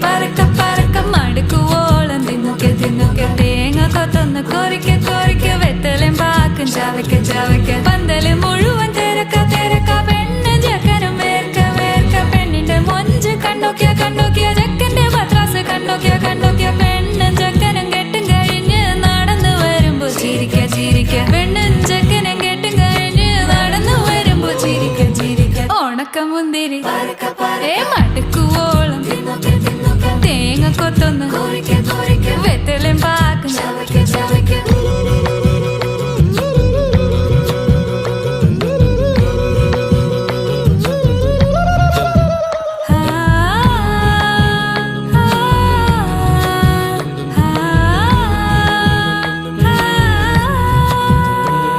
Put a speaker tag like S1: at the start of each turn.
S1: പറക്ക പറക്ക മടുക്കുവോളം തിന്നുക്കെ തിന്നുക്കെ തേങ്ങ കൊത്തൊന്ന് കൊറിക്ക കൊറിക്ക വെത്തലും പാക്കും ചവയ്ക്ക ചവയ്ക്ക പന്തല് മുഴുവൻ തിരക്ക തിരക്ക പെണ്ണ് ചെക്കനും വേർക്ക വേർക്ക പെണ്ണിന്റെ മൊഞ്ച് കണ്ടോക്കിയ കണ്ടോക്കിയ ചെക്കന്റെ പത്രാസ് കണ്ടോക്കിയ കണ്ടോക്കിയ പെണ്ണും ചെക്കനും കെട്ടും കഴിഞ്ഞ് നടന്നു വരുമ്പോ ചിരിക്ക ചിരിക്ക പെണ്ണും ചെക്കനും കെട്ടും കഴിഞ്ഞ് നടന്നു വരുമ്പോ ചിരിക്ക ചിരിക്ക ഉണക്കമുന്തിരി മടുക്കുവോളം തേങ്ങ കൊത്തൊന്ന് വെത്തലും പാക്കും